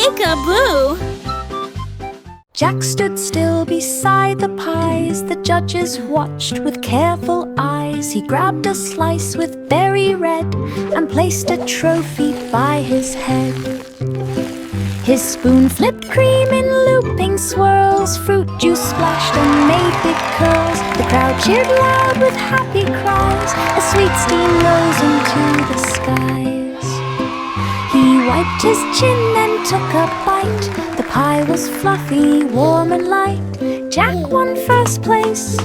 Peek-a-boo! Jack stood still beside the pies the judges watched with careful eyes. He grabbed a slice with berry red and placed a trophy by his head. His spoon flipped cream in looping swirls, fruit juice splashed and made big curls. The crowd cheered loud with happy cries, a sweet steam rose into the skies. He wiped his chin and took a bite. The pie was fluffy, warm and light. Jack won first place.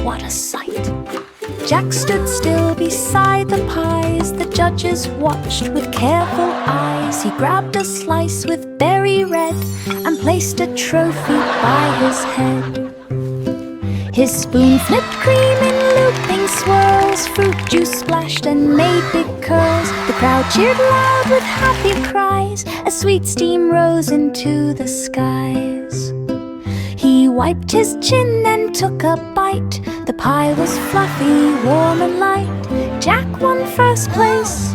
What a sight! Jack stood still beside the pies the judges watched with careful eyes. He grabbed a slice with berry red and placed a trophy by his head. His spoon flipped cream in looping swirls, fruit juice splashed and made big curls. The crowd cheered loud with happy cries, a sweet steam rose into the skies. He wiped his chin and took a bite. The pie was fluffy, warm and light. Jack won first place.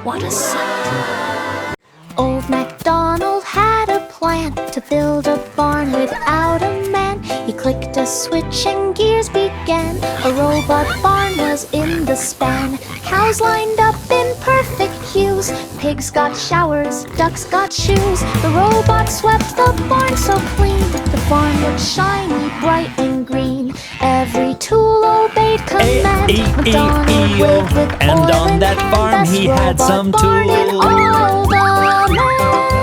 What a sight! Old MacDonald had a plan to build a barn without a man. He clicked a switch and gears began. A robot barn was in the span. Cows lined up in perfect hues. Pigs got showers, ducks got shoes. The robot swept the barn so clean. The farm looked shiny, bright and green. Every tool obeyed command. MacDonald waved with and oil on in that hand. farm Best he had robot some barn in tools. all the land.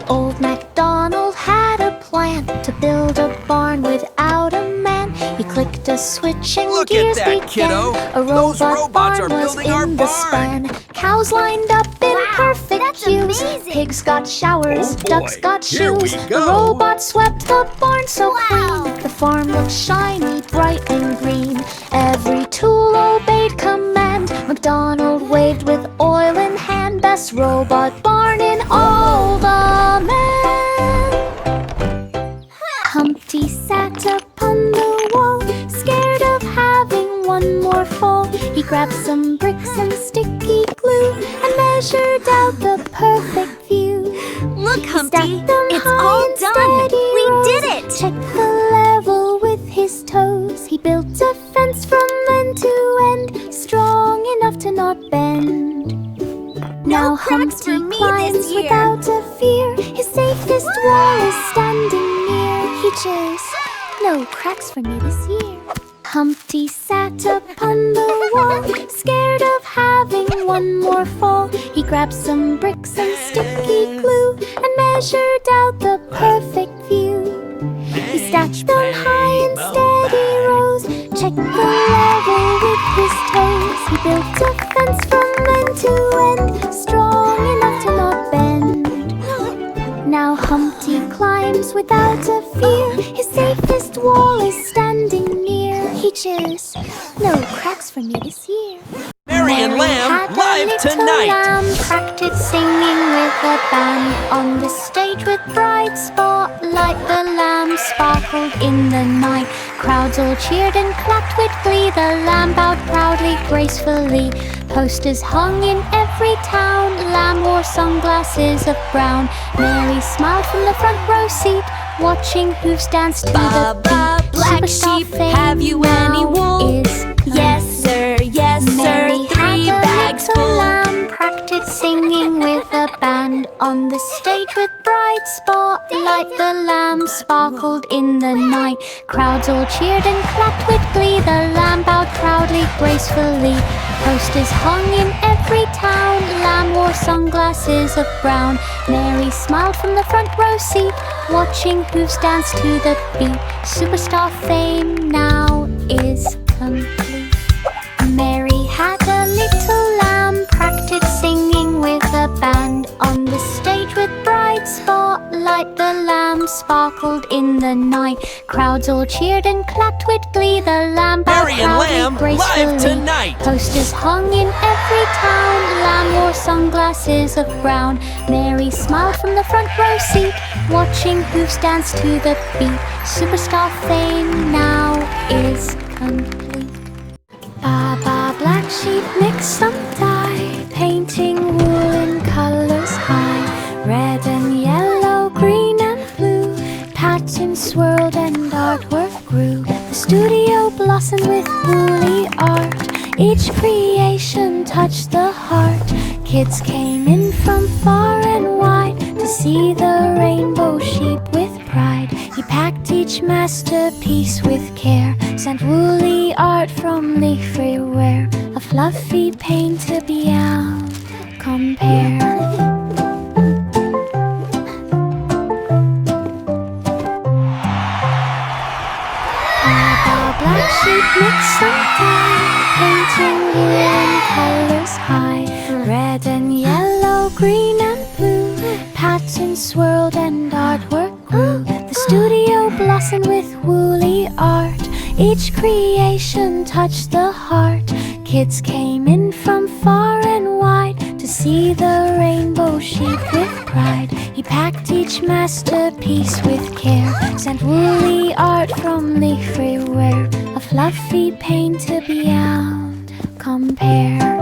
Old MacDonald had a plan to build a barn without a man. He clicked a switch and Look at gears that, began. kiddo. A Those robot robots barn are was building our in the barn. span. Cows lined up in perfect that's hues. amazing. Pigs got showers, Oh boy, ducks got here we shoes. The go. robot swept the barn so Wow. clean. The farm looked shiny, bright and green. Every tool obeyed command. MacDonald waved with oil in hand. Best robot barn in all the land. Humpty sat upon the wall, scared of having one more fall. He grabbed some bricks and sticky glue and measured out the perfect view. Look, Humpty, Stacked them it's high all in done! steady We rows. did it! Checked the level with his toes. He built a fence from end to end, strong enough to not bend. Now cracks for Humpty me climbs this year. without a fear. His safest wall is standing near. He cheers, no cracks for me this year. Humpty sat upon the wall, scared of having one more fall. He grabbed some bricks and sticky glue and measured out the perfect view. He stacked them high in steady rows, checked the level with his toes. He built a fence from end to end, strong enough to not bend. Now Humpty climbs without a fear. His safest wall is standing near. He cheers, no cracks for me this year. Mary and Lamb had a live little tonight. lamb practiced singing with a band on the stage with bright spotlight. The lamb sparkled in the night. Crowds all cheered and clapped with glee. The lamb bowed proudly, gracefully. Posters hung in every town. Lamb wore sunglasses of brown. Mary smiled from the front row seat, watching hooves dance to the beat. Black Superstar sheep, fame have you any now wool? is Yes, sir, yes, Mary sir, 3 had a bags little full. lamb practiced singing with a band on the stage with bright spotlight. The lamb sparkled in the night. Crowds all cheered and clapped with glee. The lamb bowed proudly, gracefully. Posters hung in every town. Lamb wore sunglasses of brown. Mary smiled from the front row seat, watching hooves dance to the beat. Superstar fame now is complete. Mary had a little lamb practiced singing with a band on the stage with bright spotlight. The lamb sparkled in the night. Crowds all cheered and clapped with glee. The lamb bowed Mary and proudly, Lamb gracefully. live tonight. Posters hung in every town. Lamb wore sunglasses of brown. Mary smiled from the front row seat, watching hooves dance to the beat. Superstar fame now is complete. Baba, black sheep, mix some dye, painting wool in colors high. blossom with woolly art. Each creation touched the heart. Kids came in from far and wide to see the rainbow sheep with pride. He packed each masterpiece with care, sent woolly art from leafy wear, a fluffy pain to beyond compare. Black sheep mixed some dye, painting woolen colors high. Red and yellow, green and blue, patterns swirled and artwork grew. The studio blossomed with woolly art. Each creation touched the heart. Kids came in from far and wide to see the rainbow sheep with pride. He packed each masterpiece with care, sent woolly art from leafy wear, a fluffy pain to beyond compare.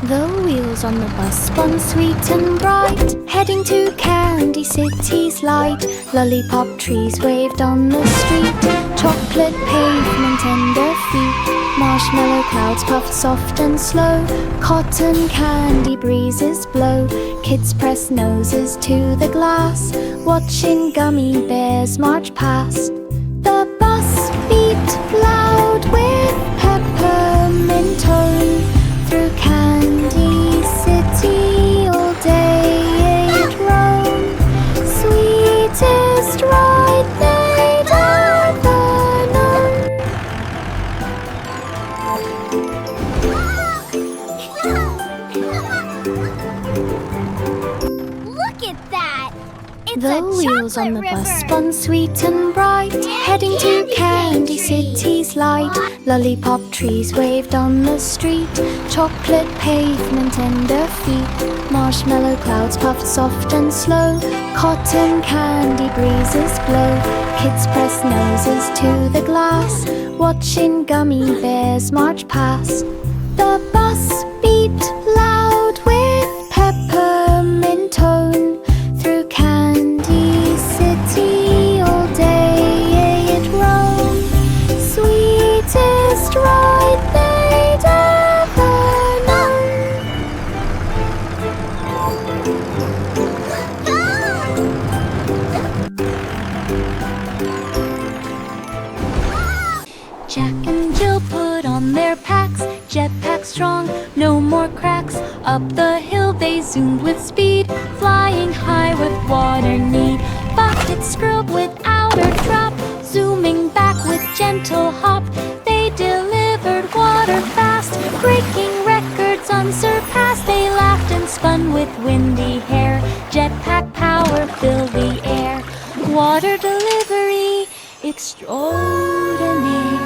The wheels on the bus spun sweet and bright, heading to Candy City's light. Lollipop trees waved on the street, chocolate pavement under feet. Marshmallow clouds puffed soft and slow, cotton candy breezes blow. Kids press noses to the glass, watching gummy bears march past. The bus beat loud with peppermint tone. Through Candy City all day it roamed, sweetest ride they'd ever known. Look at that! It's The a wheels on the chocolate bus river. spun sweet and bright, heading to Candy City's light. Lollipop trees waved on the street, chocolate pavement under feet. Marshmallow clouds puffed soft and slow, cotton candy breezes blow. Kids press noses to the glass, watching gummy bears march past. The bus beat loud with peppermint tone. Through Candy City all day it roamed, sweetest ride they'd ever known. Jack and Jill put on their packs, jetpack strong, no more cracks. Up the hill they zoomed with speed, flying high with water need. Buckets scrubbed without a drop, zooming back with gentle hop. They delivered water fast, breaking records unsurpassed. They laughed and spun with windy hair, jetpack power filled the air. Water delivery extraordinaire.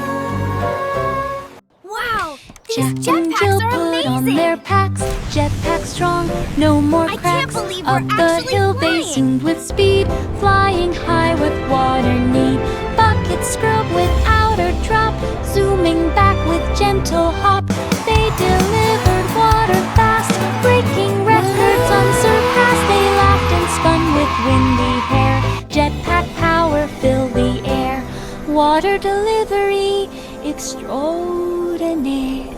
Wow! Jack These and Jill jetpacks are put on amazing! their packs, jetpack strong, no more I can't cracks. believe we're Up the actually hill they flying. zoomed with speed, flying high with water need. Buckets scrubbed without a drop, zooming back with gentle hop. They delivered water fast, breaking records unsurpassed. They laughed and spun with windy hair, jetpack power filled the air. Water delivery extraordinaire.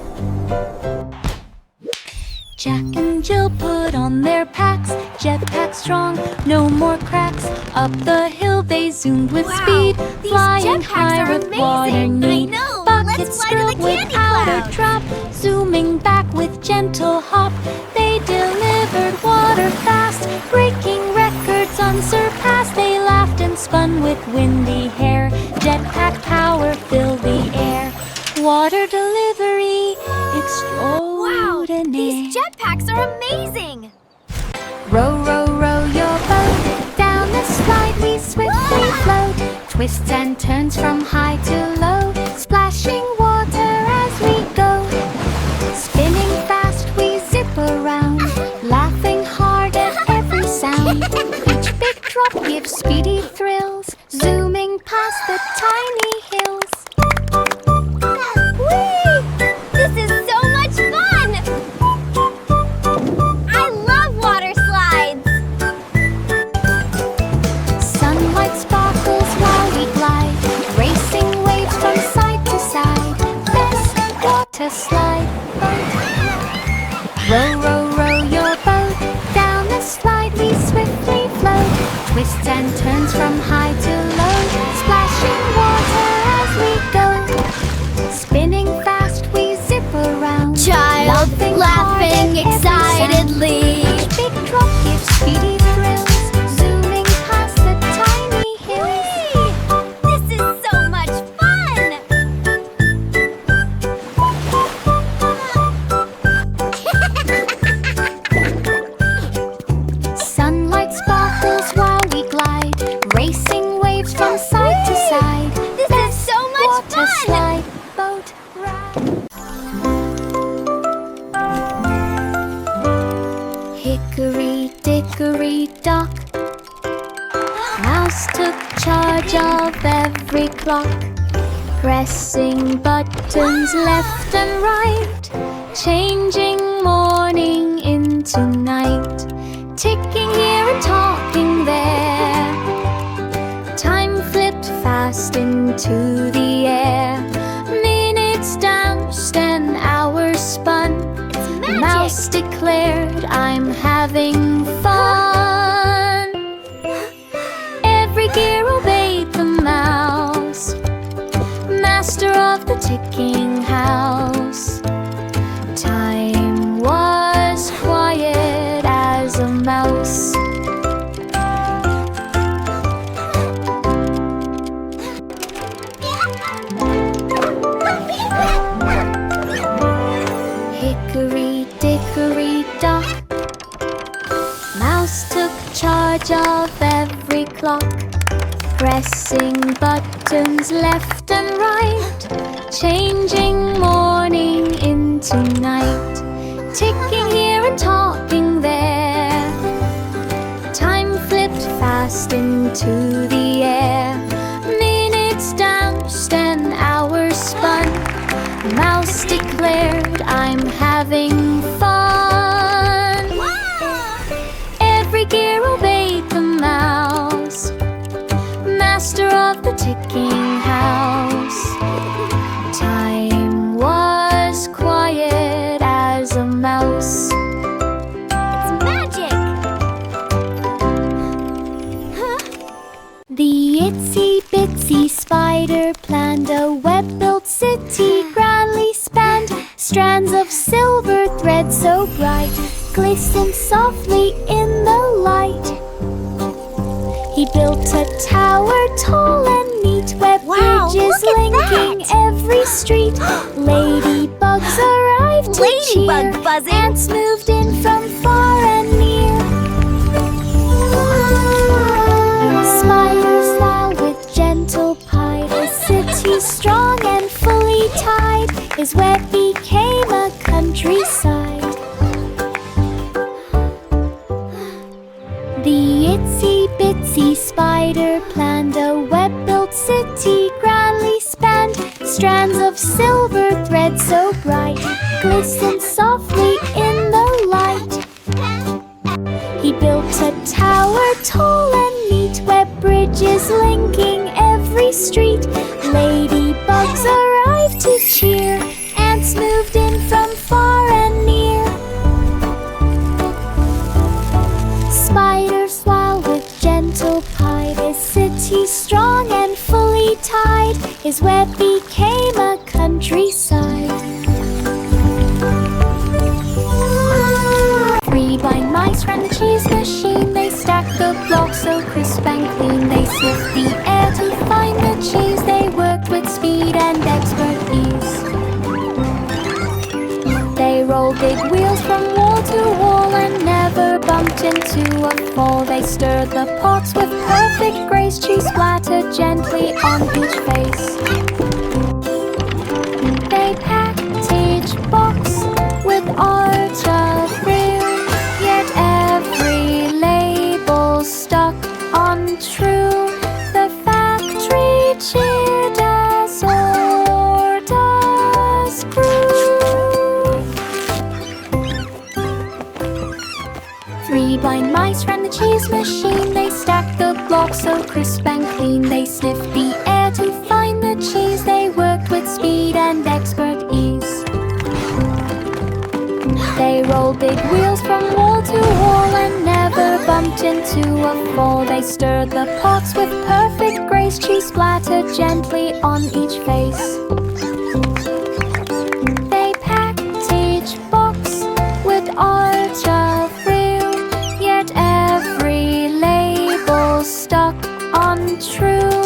Jack and Jill put on their packs, jetpack strong, no more cracks. Up the hill they zoomed with Wow, speed, these flying jetpacks high are with water amazing. I need. know. Buckets Let's fly to the scrubbed candy without a clouds. drop, zooming back with gentle hop. They delivered water fast, breaking records unsurpassed. They laughed and spun with windy hair, jetpack power filled the air. Water delivery Wow! extraordinaire. These jetpacks are amazing! Row, row, row your boat down the slide we swiftly float. Twists and turns from high to low, splashing water as we go. Spinning fast we zip around, laughing hard at every sound. Each big drop gives speedy thrills, zooming past the tiny hills. Whee! This is so much fun! I love water slides! hickory dock. Mouse took charge of every clock, pressing buttons left and right, changing morning into night, ticking here and talking there. Time flipped fast into the air. Minutes danced and hours spun. Magic. Mouse declared, "I'm having fun." Every gear obeyed the mouse, master of the ticking house. Time was quiet as a mouse. Hickory dickory dock. Mouse took charge of every clock, pressing buttons left and right, changing morning into night, ticking here and talking there. Time flipped fast into the air. Minutes danced and hours spun. Mouse declared, "I'm having fun." Every gear obeyed the mouse, master of the ticking house. Time was quiet as a mouse. It's magic! The itsy bitsy spider planned a web-built city, grandly spanned. Strands of silver thread so bright glistened softly in the light. He built a tower tall and neat, web bridges look at linking that! every street. Ladybugs arrived to Ladybug cheer. buzzing. Ants moved in from far and near. Spiders fly with gentle pie. The city strong and fully tied. His web became a countryside. The itsy bitsy spider planned a web-built city, grandly spanned. Strands of silver thread so bright glistened softly in the light. He built a tower tall and neat, web bridges linking every street. Ladybugs arrived to cheer. Ants moved in from far and near. Spiders swirl with gentle pie. His city strong and fully tied. His web became a countryside. 3 blind mice ran the cheese machine. They stacked the blocks so crisp and clean. They sniffed the air to find the cheese. They worked with speed and expert ease. They rolled big wheels from wall to wall and never bumped into a fall. They stirred the pots with perfect grace. Cheese splattered gently on each face. They packed each box with art of real, yet every label stuck untrue. The factory cheered as orders grew. 3 blind mice ran the cheese machine. They stacked the blocks so crisp and clean. They sniffed the air to find the cheese. They worked with speed and expert ease. They rolled big wheels from wall to wall and never bumped into a fall. They stirred the pots with perfect grace. Cheese splattered gently on each face. They packed each box with art of real, yet every label stuck untrue.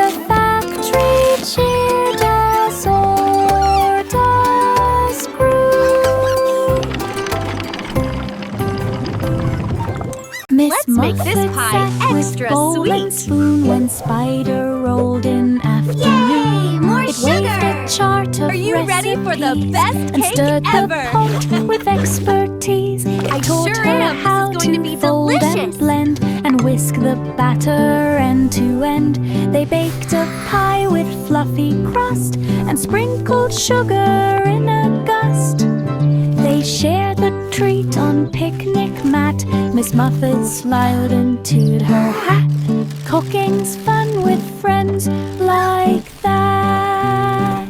The factory cheered as orders grew. Miss Let's make this Muffet pie sat with extra bowl and sweet. spoon when Spider rolled in afternoon. Yay, more It waved sugar. a chart chart of Are you ready for the recipes best and cake stirred ever? the pot with expertise. I taught sure her am. This is how going to be fold delicious. and blend and whisk the batter end to end. They baked a pie with fluffy crust and sprinkled sugar in a gust. They shared the treat on picnic mat. Miss Muffet smiled into her hat. Cooking's fun with friends like that.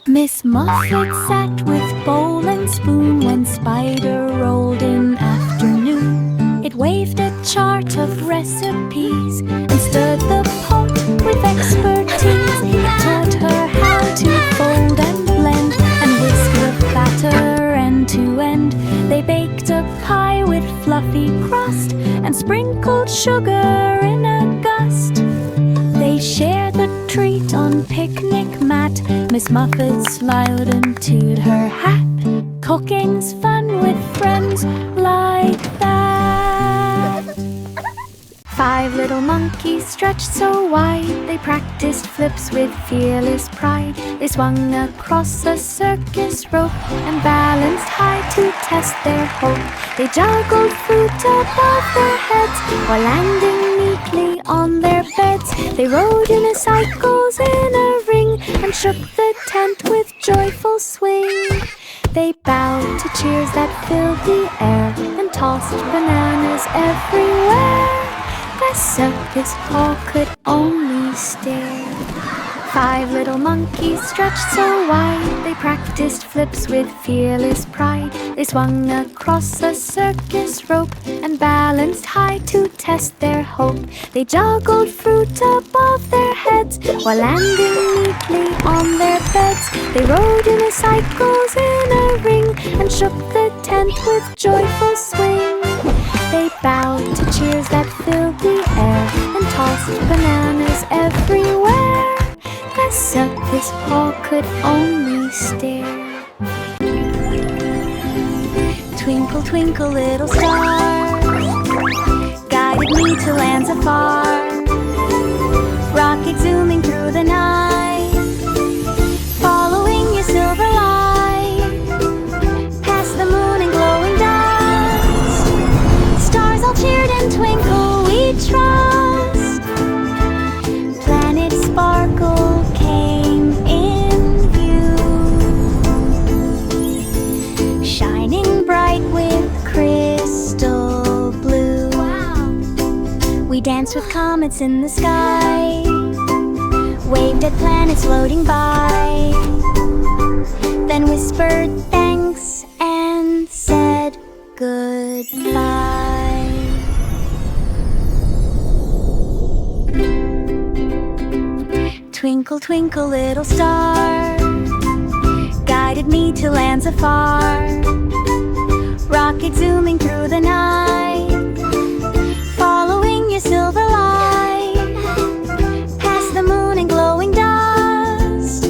Miss Muffet sat with bowl and spoon when Spider rolled in afternoon. It waved a chart of recipes and stirred the pot with expertise. It taught her how to fold and blend and whisk the batter end to end. They baked a pie with fluffy crust and sprinkled sugar in a gust. They shared the treat on picnic mat. Miss Muffet smiled and toed her hat. Cooking's fun with friends like that. 5 little monkeys stretched so wide, they practiced flips with fearless pride. They swung across a circus rope and balanced high to test their hope. They juggled fruit above their heads while landing neatly on their beds. They rode unicycles in a ring and shook the tent with joyful swing. They bowed to cheers that filled the air and tossed bananas everywhere. The circus hall could only stare. 5 little monkeys stretched so wide, they practiced flips with fearless pride. They swung across a circus rope and balanced high to test their hope. They juggled fruit above their heads while landing neatly on their beds. They rode unicycles in a ring and shook the tent with joyful swing. They bowed to cheers that filled the air and tossed bananas everywhere. The circus hall could only stare. Twinkle, twinkle, little star, guided me to lands afar. Rocket zooming through the night, following your silver light, past the moon and glowing dust. Stars all cheered and twinkle, we trust. Planet sparkle came in view, shining bright with crystal blue. Wow. We danced with comets in the sky, waved at planets floating by, then whispered thanks and said goodbye. Twinkle, twinkle, little star, guided me to lands afar. Rocket zooming through the night, following your silver light, past the moon and glowing dust.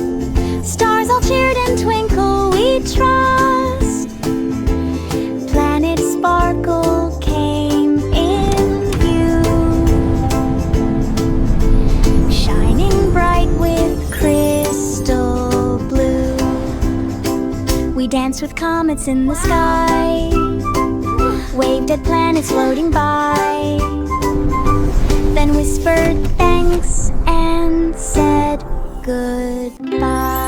Stars all cheered and twinkle, we trust. Planet sparkle came in view, shining bright with crystal blue. We danced with comets in the sky, waved at planets floating by, then whispered thanks and said goodbye.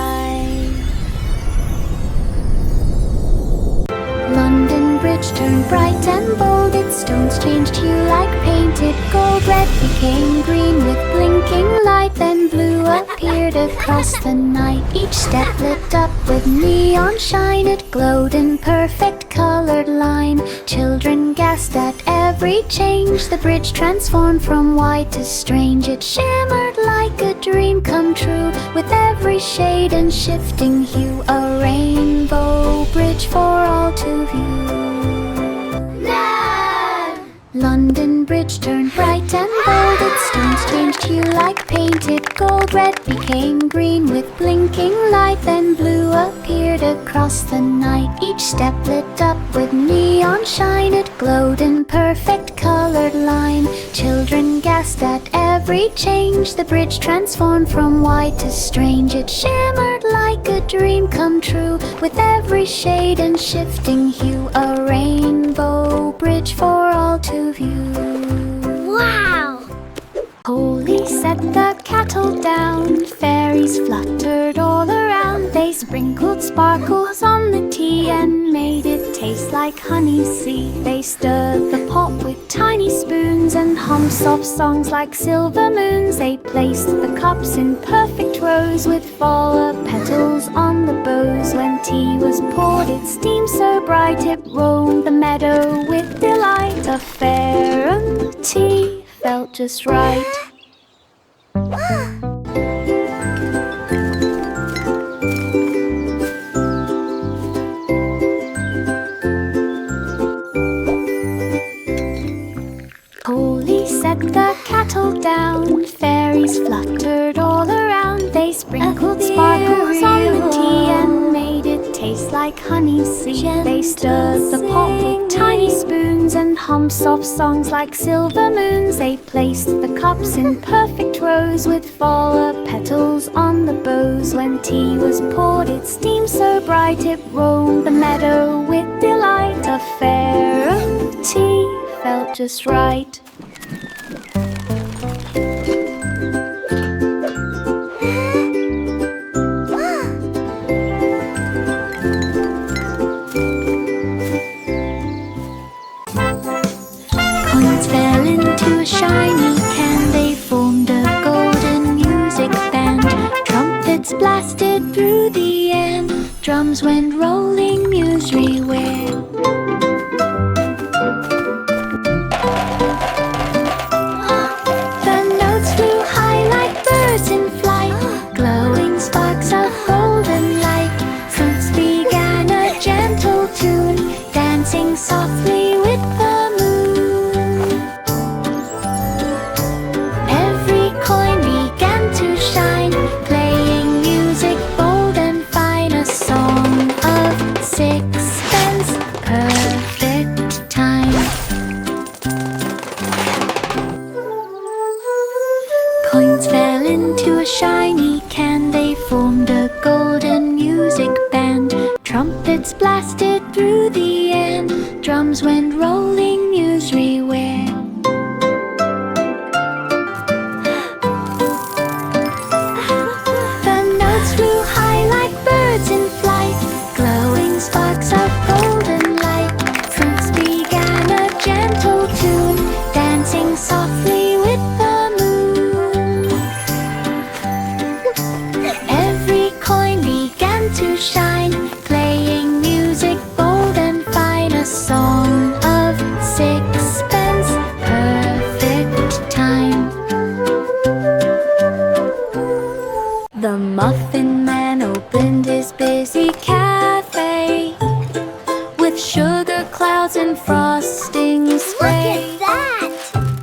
London Bridge turned bright and bold, its stones changed hue like painted gold. Red became green with blinking light, then blue appeared across the night. Each step lit up with neon shine, it glowed in perfect colored line. Children gasped at every change, the bridge transformed from white to strange. It shimmered like a dream come true, with every shade and shifting hue, a rainbow bridge for all to view. London Bridge turned bright and bold, its stones changed hue like painted gold. Red became green with blinking light, then blue appeared across the night. Each step lit up with neon shine, it glowed in perfect colored line. Children gasped at every change, the bridge transformed from white to strange. It shimmered like dream come true. With every shade and shifting hue, a rainbow bridge for all to view. Wow! Holy set the kettle down, fairies fluttered all around. They sprinkled sparkles on the tea and made it taste like honey sea. They stirred the pot with tiny spoons and hummed soft songs like silver moons. They placed the cups in perfect rows with fall petals on the bows. When tea was poured, it steamed so bright it roamed the meadow with delight. A fair tea felt just right. Holy set the kettle down, fairies fluttered all around. They sprinkled sparkles on the tea and made it taste like honey sea. They stirred the pot with tiny spoons and hummed soft songs like silver moons. They placed the cups in perfect rows with fall petals on the bows. When tea was poured, it steamed so bright it roamed the meadow with delight. A fair tea felt just right. Coins fell into a shiny can. They formed a golden music band. Trumpets blasted through the air. Drums went rolling musically. The notes flew high like birds in flight, glowing sparks of golden light. Fruits began a gentle tune, dancing softly with the moon. Every coin began to shine, playing music bold and fine. A song of sixpence, perfect time. Coins fell into a shiny can. They formed a golden music band. Trumpets blasted through the air. Drums went rolling everywhere. The notes flew high like birds in flight, glowing sparks of golden light. Fruits began a gentle tune, dancing softly with the moon. Every coin began to shine, playing music bold and fine. A song of sixpence, perfect time. The Muffin Man opened his busy cafe with sugar clouds and frosting spray. Look at that!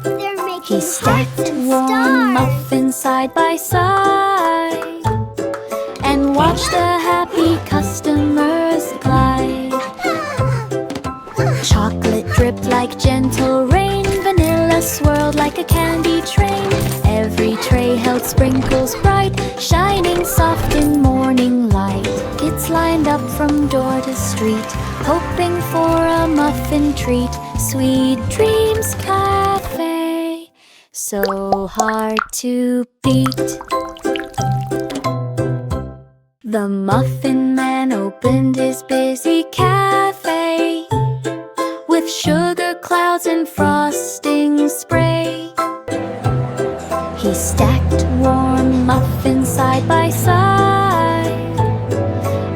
They're making He stacked hearts and warm stars. muffins side by side and watched the happy customers glide. Chocolate dripped like gentle rain, vanilla swirled like a candy train. Every tray held sprinkles bright, shining soft in morning light. Kids lined up from door to street, hoping for a muffin treat. Sweet Dreams Cafe, so hard to beat. The Muffin Man opened his busy cafe with sugar clouds and frosting spray. He stacked warm muffins side by side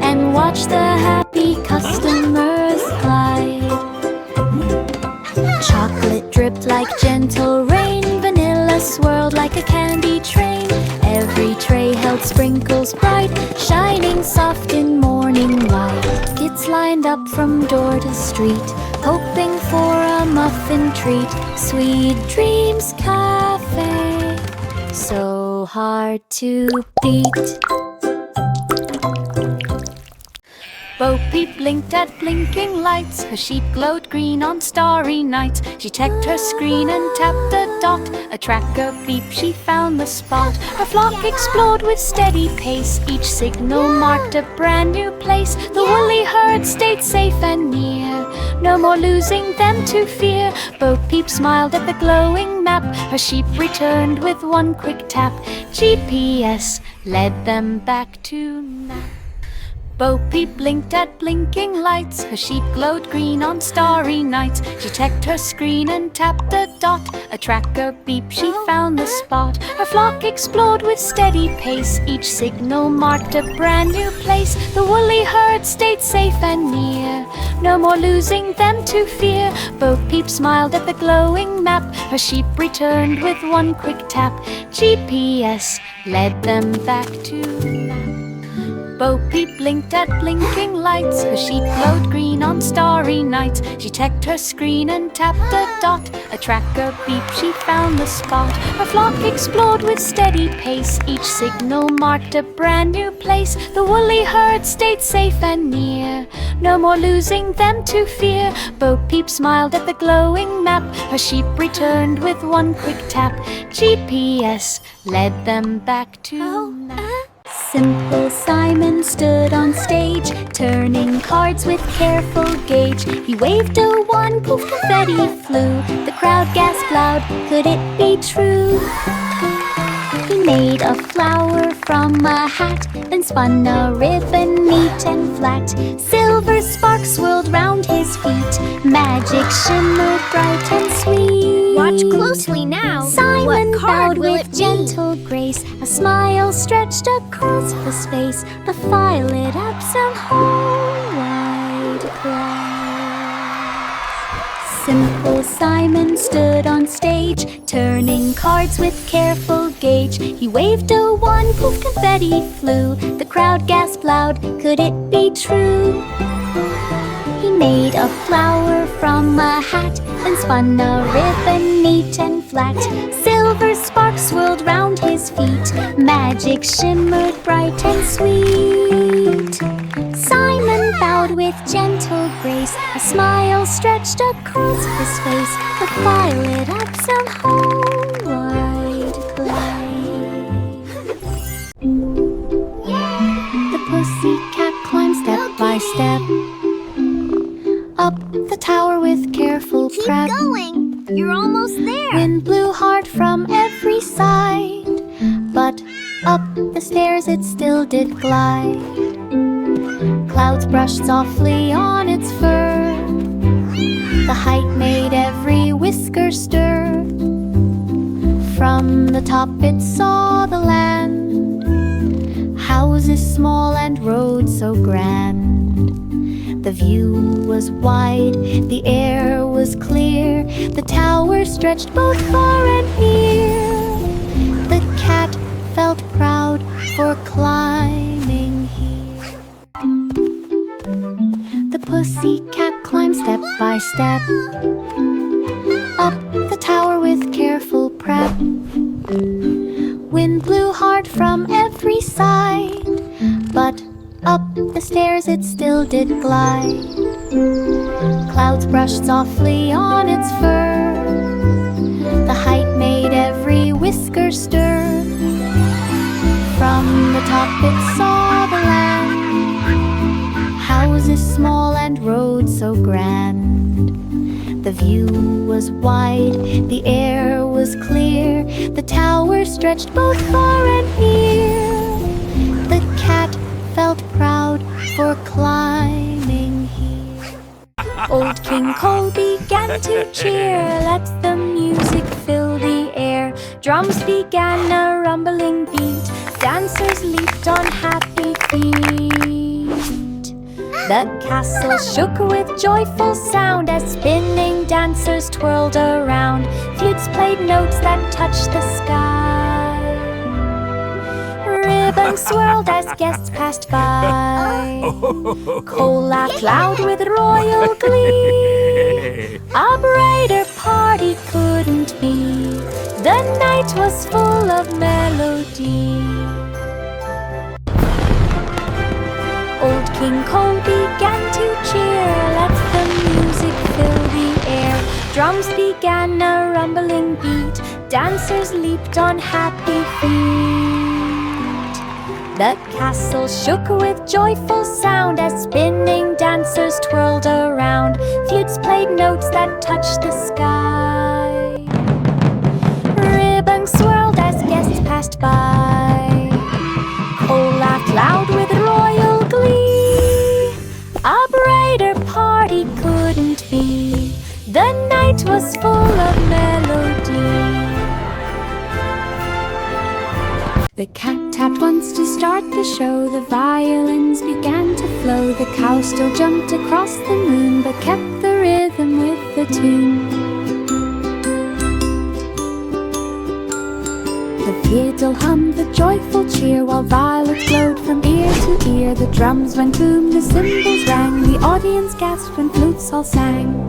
and watched the happy customers glide. Chocolate dripped like gentle rain, vanilla swirled like a candy train. Every tray held sprinkles bright, shining soft in morning light. Kids lined up from door to street, hoping for a muffin treat. Sweet Dreams Cafe, so hard to beat. Bo Peep blinked at blinking lights. Her sheep glowed green on starry nights. She checked her screen and tapped a dot. A tracker beep, she found the spot. Her flock explored with steady pace. Each signal marked a brand new place. The woolly herd stayed safe and near. No more losing them to fear. Bo Peep smiled at the glowing map. Her sheep returned with one quick tap. GPS led them back to nap. Bo Peep blinked at blinking lights. Her sheep glowed green on starry nights. She checked her screen and tapped a dot. A tracker beep, she found the spot. Her flock explored with steady pace. Each signal marked a brand new place. The woolly herd stayed safe and near. No more losing them to fear. Bo Peep smiled at the glowing map. Her sheep returned with one quick tap. GPS led them back to nap. Bo Peep blinked at blinking lights. Her sheep glowed green on starry nights. She checked her screen and tapped a dot. A tracker beep, she found the spot. Her flock explored with steady pace. Each signal marked a brand new place. The woolly herd stayed safe and near. No more losing them to fear. Bo Peep smiled at the glowing map. Her sheep returned with one quick tap. GPS led them back to nap. Simple Simon stood on stage, turning cards with careful gauge. He waved a wand, poof, confetti flew. The crowd gasped loud, could it be true? He made a flower from a hat, then spun a ribbon neat and flat. Silver sparks swirled round his feet. Magic shimmered bright and sweet. Watch closely now. Simon What card bowed will with it be? gentle grace. A smile stretched across his face. The fire lit up some whole wide glass. Simple Simon stood on stage, turning cards with careful gauge. He waved a wand, poof, confetti flew. The crowd gasped loud, could it be true? He made a flower from a hat, then spun a ribbon neat and flat. Silver sparks swirled round his feet. Magic shimmered bright and sweet. Simon bowed with gentle grace. A smile stretched across his face. The fire lit up some whole wide place. The pussycat climbed step by step up the tower with careful Keep prep. going. You're almost there. Wind blew hard from every side, but up the stairs it still did glide. Clouds brushed softly on its fur. The height made every whisker stir. From the top it saw the land, houses small and roads so grand. The view was wide, the air was clear. The tower stretched both far and near. The cat felt proud for climbing here. The pussycat climbed step by step up the tower with careful prep. Wind blew hard from every side, but up the stairs it still did glide. Clouds brushed softly on its fur. The height made every whisker stir. From the top it saw the land, houses small and roads so grand. The view was wide, the air was clear. The tower stretched both far and near. The cat felt proud for climbing here. Old King Cole began to cheer. Let the music fill the air. Drums began a rumbling beat. Dancers leaped on happy feet. The castle shook with joyful sound as spinning dancers twirled around. Flutes played notes that touched the sky. Ribbons swirled as guests passed by. Cole laughed loud with royal glee. A brighter party couldn't be. The night was full of melody. Old King Cole began to cheer, let the music fill the air. Drums began a rumbling beat, dancers leaped on happy feet. The castle shook with joyful sound as spinning dancers twirled around. Flutes played notes that touched the sky. Ribbons swirled as guests passed by. Cole laughed loud with royal glee. A brighter party couldn't be. The night was full of melody. The cat tapped once to start the show. The violins began to flow. The cow still jumped across the moon, but kept the rhythm with the tune. The fiddle hummed the joyful cheer, while violets glowed from ear to ear. The drums went boom, the cymbals rang. The audience gasped when flutes all sang.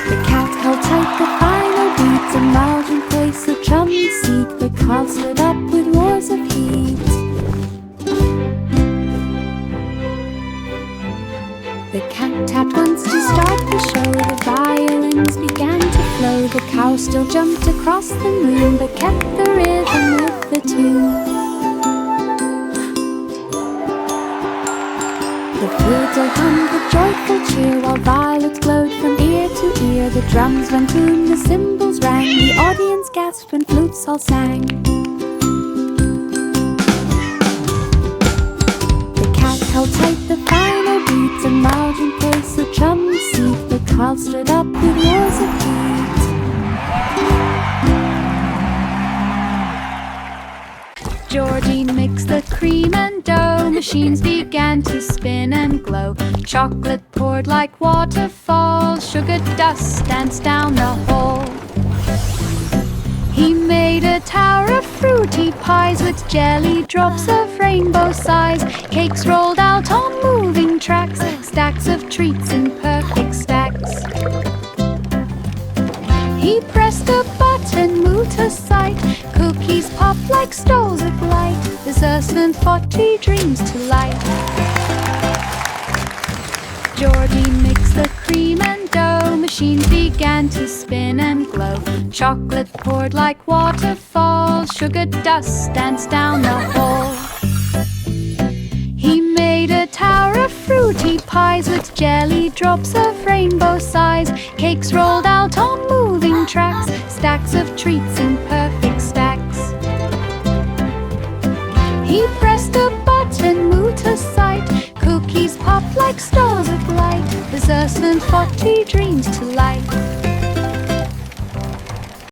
The cat held tight the final beats, a margin place of chummy seat. The crowd lit up with roars of heat. The cat tapped once to start the show. The violins began to flow. The cow still jumped across the moon, but kept the rhythm with the tune. The fiddle hummed the joyful cheer, while violets glowed from ear to ear. The drums went boom, the cymbals rang. The audience gasped when flutes all sang. The cat held tight the final beats, a margin place of chummy seat. The crowd stood up with roars of heat. Georgie mixed the cream and dough. Machines began to spin and glow. Chocolate poured like waterfalls. Sugar dust danced down the hall. He made a tower of fruity pies with jelly drops of rainbow size. Cakes rolled out on moving tracks, stacks of treats in perfect stacks. He pressed a button, moved to sight. Cookies popped like stoles of light. Desserts and 40 dreams to light. Georgie mixed the cream and dough. Machines began to spin and glow. Chocolate poured like waterfalls. Sugar dust danced down the hall. He made a tower of fruity pies with jelly drops of rainbow size. Cakes rolled out on moving tracks, stacks of treats in perfect stacks. He pressed a button, moved to sight. Cookies popped like stars of light. Desserts and 40 dreams to light.